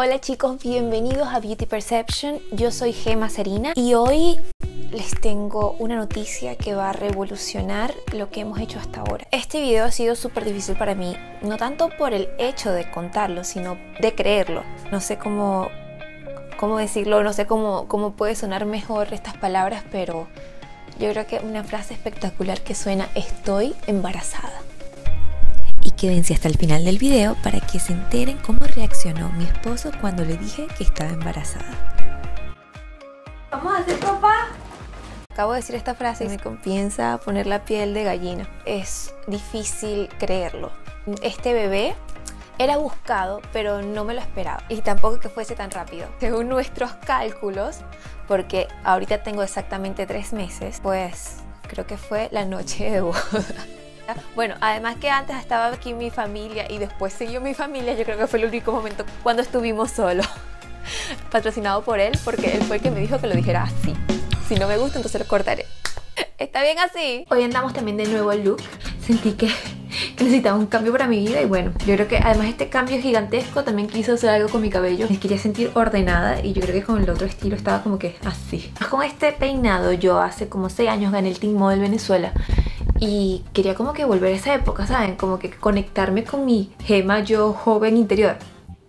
Hola chicos, bienvenidos a Beauty Perception. Yo soy Gema Serina y hoy les tengo una noticia que va a revolucionar lo que hemos hecho hasta ahora. Este video ha sido súper difícil para mí, no tanto por el hecho de contarlo, sino de creerlo. No sé cómo decirlo, no sé cómo puede sonar mejor estas palabras, pero yo creo que una frase espectacular que suena: estoy embarazada. Y quédense hasta el final del video para que se enteren cómo reaccionó mi esposo cuando le dije que estaba embarazada. ¿Vamos a hacer papá? Acabo de decir esta frase y me comienza a poner la piel de gallina. Es difícil creerlo. Este bebé era buscado, pero no me lo esperaba. Y tampoco que fuese tan rápido. Según nuestros cálculos, porque ahorita tengo exactamente 3 meses, pues creo que fue la noche de boda. Bueno, además que antes estaba aquí mi familia y después siguió mi familia, yo creo que fue el único momento cuando estuvimos solos. Patrocinado por él, porque él fue el que me dijo que lo dijera así. Si no me gusta, entonces lo cortaré. ¿Está bien así? Hoy andamos también de nuevo al look. Sentí que necesitaba un cambio para mi vida y bueno, yo creo que además este cambio gigantesco también quiso hacer algo con mi cabello. Me quería sentir ordenada y yo creo que con el otro estilo estaba como que así. Con este peinado yo hace como 6 años gané el Teen Model Venezuela. Y quería como que volver a esa época, ¿saben? Como que conectarme con mi Gema yo joven interior.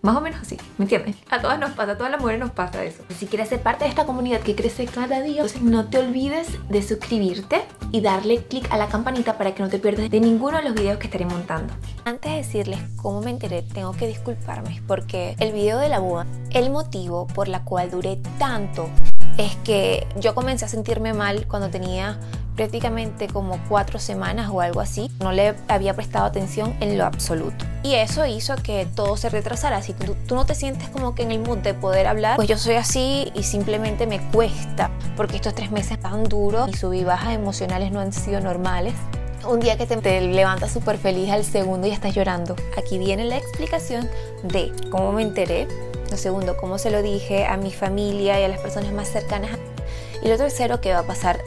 Más o menos así, ¿me entiendes? A todas nos pasa, a todas las mujeres nos pasa eso. Si quieres ser parte de esta comunidad que crece cada día, entonces no te olvides de suscribirte y darle click a la campanita para que no te pierdas de ninguno de los videos que estaré montando. Antes de decirles cómo me enteré, tengo que disculparme porque el video de la boda, el motivo por la cual duré tanto es que yo comencé a sentirme mal cuando tenía prácticamente como 4 semanas o algo así. No le había prestado atención en lo absoluto. Y eso hizo que todo se retrasara. Si tú no te sientes como que en el mood de poder hablar, pues yo soy así y simplemente me cuesta. Porque estos 3 meses tan duros y sub y bajas emocionales no han sido normales. Un día que te levantas súper feliz, al segundo ya estás llorando. Aquí viene la explicación de cómo me enteré. Lo segundo, cómo se lo dije a mi familia y a las personas más cercanas. Y lo tercero, qué va a pasar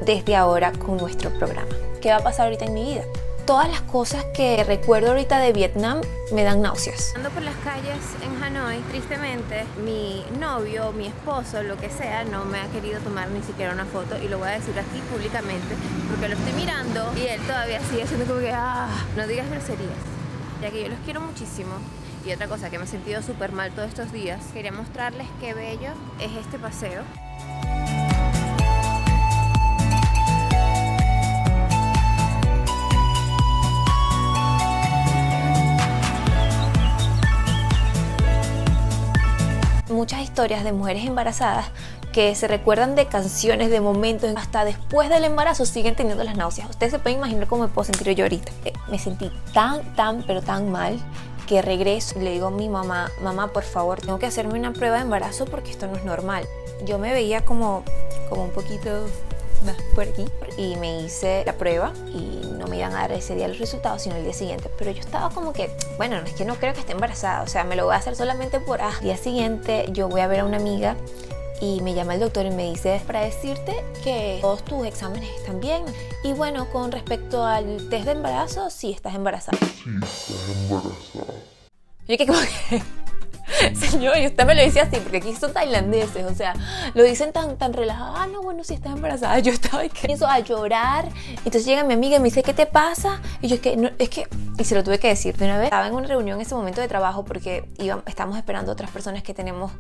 desde ahora con nuestro programa. ¿Qué va a pasar ahorita en mi vida? Todas las cosas que recuerdo ahorita de Vietnam me dan náuseas. Ando por las calles en Hanoi, tristemente, mi novio, mi esposo, lo que sea, no me ha querido tomar ni siquiera una foto y lo voy a decir aquí públicamente porque lo estoy mirando y él todavía sigue haciendo como que no digas groserías, ya que yo los quiero muchísimo. Y otra cosa que me he sentido súper mal todos estos días, quería mostrarles qué bello es este paseo. Muchas historias de mujeres embarazadas que se recuerdan de canciones, de momentos, hasta después del embarazo siguen teniendo las náuseas. Ustedes se pueden imaginar cómo me puedo sentir yo ahorita. Me sentí pero tan mal que regreso y le digo a mi mamá: mamá, por favor, tengo que hacerme una prueba de embarazo porque esto no es normal. Yo me veía como un poquito más por aquí y me hice la prueba y no me iban a dar ese día los resultados sino el día siguiente, pero yo estaba como que bueno, es que no creo que esté embarazada, o sea, me lo voy a hacer solamente por al día siguiente yo voy a ver a una amiga y me llama el doctor y me dice: para decirte que todos tus exámenes están bien y bueno, con respecto al test de embarazo, sí estás embarazada. Sí, estás embarazada. Yo que como que señor, y usted me lo dice así, porque aquí son tailandeses, o sea, lo dicen tan relajado. No, bueno, si estás embarazada. Yo estaba y empiezo a llorar. Entonces llega mi amiga y me dice: ¿qué te pasa? Y yo y se lo tuve que decir de una vez. Estaba en una reunión en ese momento de trabajo porque estamos esperando a otras personas que tenemos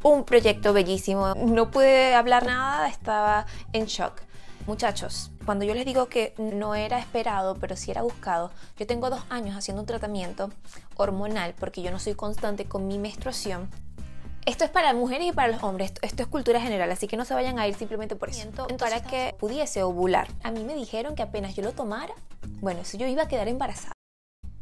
un proyecto bellísimo. No pude hablar nada, estaba en shock. Muchachos, cuando yo les digo que no era esperado, pero sí era buscado, yo tengo 2 años haciendo un tratamiento hormonal porque yo no soy constante con mi menstruación. Esto es para las mujeres y para los hombres, esto es cultura general, así que no se vayan a ir simplemente por eso. Entonces, para que pudiese ovular, a mí me dijeron que apenas yo lo tomara, bueno, eso yo iba a quedar embarazada.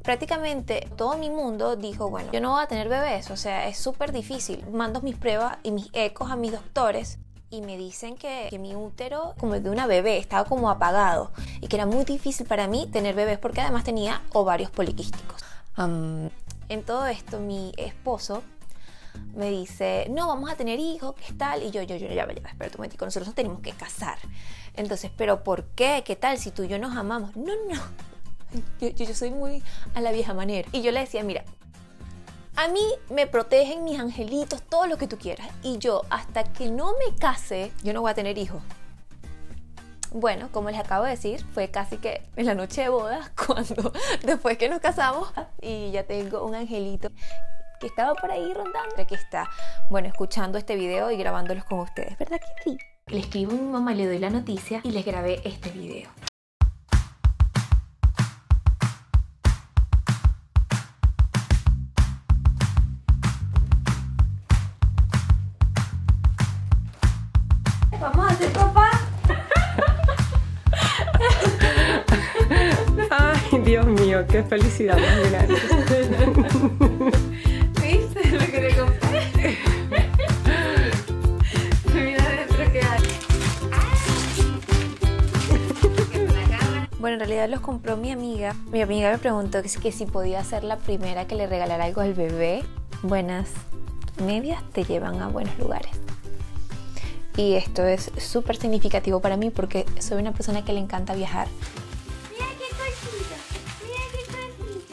Prácticamente todo mi mundo dijo: bueno, yo no voy a tener bebés, o sea, es súper difícil. Mando mis pruebas y mis ecos a mis doctores y me dicen que mi útero, como el de una bebé, estaba como apagado y que era muy difícil para mí tener bebés porque además tenía ovarios poliquísticos. En todo esto mi esposo me dice: no, vamos a tener hijos, ¿qué tal? Y yo, ya, espera un momentico, nosotros nos tenemos que casar. Entonces, ¿pero por qué? ¿Qué tal? Si tú y yo nos amamos. No. Yo soy muy a la vieja manera. Y yo le decía: mira, A mí me protegen mis angelitos, todo lo que tú quieras. Y yo, hasta que no me case, yo no voy a tener hijos. Bueno, como les acabo de decir, fue casi que en la noche de bodas, cuando después que nos casamos, y ya tengo un angelito que estaba por ahí rondando, que está, bueno, escuchando este video y grabándolos con ustedes. ¿Verdad que sí? Le escribo a mi mamá, le doy la noticia y les grabé este video. Vamos a hacer papá. Ay, Dios mío, qué felicidad más grande. ¿Viste lo que le compré? Mira adentro qué hay. Bueno, en realidad los compró mi amiga. Mi amiga me preguntó que si podía ser la primera que le regalara algo al bebé. Buenas medias te llevan a buenos lugares. Y esto es súper significativo para mí porque soy una persona que le encanta viajar. Mira qué cosita. Mira qué cosita.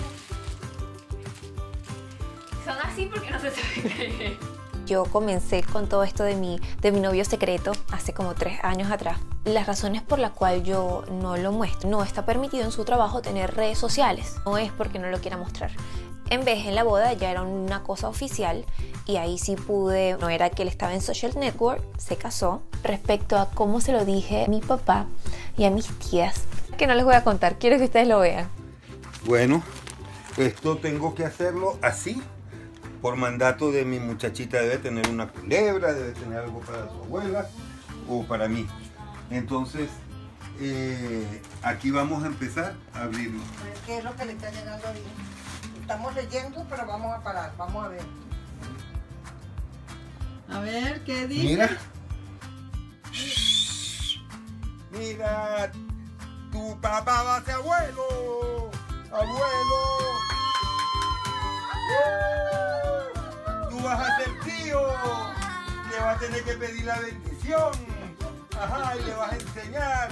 Son así porque no se sabe. Yo comencé con todo esto de mi novio secreto hace como 3 años atrás. Las razones por las cuales yo no lo muestro: no está permitido en su trabajo tener redes sociales. No es porque no lo quiera mostrar. En vez, en la boda ya era una cosa oficial y ahí sí pude, no era que él estaba en social network, se casó. Respecto a cómo se lo dije a mi papá y a mis tías, que no les voy a contar, quiero que ustedes lo vean. Bueno, esto tengo que hacerlo así, por mandato de mi muchachita. Debe tener una culebra, debe tener algo para su abuela o para mí. Entonces, aquí vamos a empezar a abrirlo. ¿Qué es lo que le está llegando ahí? Estamos leyendo, pero vamos a parar, vamos a ver. A ver, ¿qué dice? Mira. Mira, tu papá va a ser abuelo. Abuelo. Tú vas a ser tío. Le vas a tener que pedir la bendición. Ajá, y le vas a enseñar.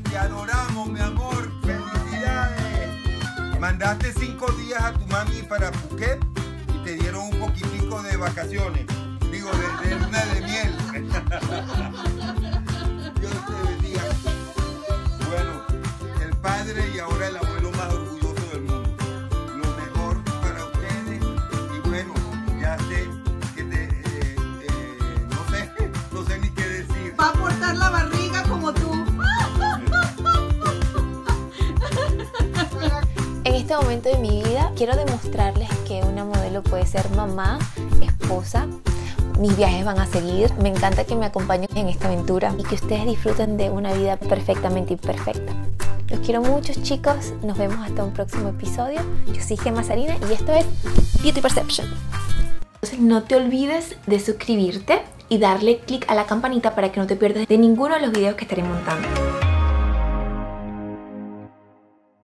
Te adoramos, mi amor. Felicidades. Mandaste 5 días a tu mami para Phuket y te dieron un poquitico de vacaciones. Digo, de luna de miel. Dios te bendiga. Bueno, el padre y ahora el abuelo más orgulloso del mundo. Lo mejor para ustedes. Y bueno, ya sé que no sé ni qué decir. Va a portar la barriga como tú. En este momento de mi vida quiero demostrarles que una modelo puede ser mamá, esposa. Mis viajes van a seguir. Me encanta que me acompañen en esta aventura y que ustedes disfruten de una vida perfectamente imperfecta. Los quiero mucho, chicos. Nos vemos hasta un próximo episodio. Yo soy Gemma Sarina y esto es Beauty Perception. Entonces no te olvides de suscribirte y darle click a la campanita para que no te pierdas de ninguno de los videos que estaré montando.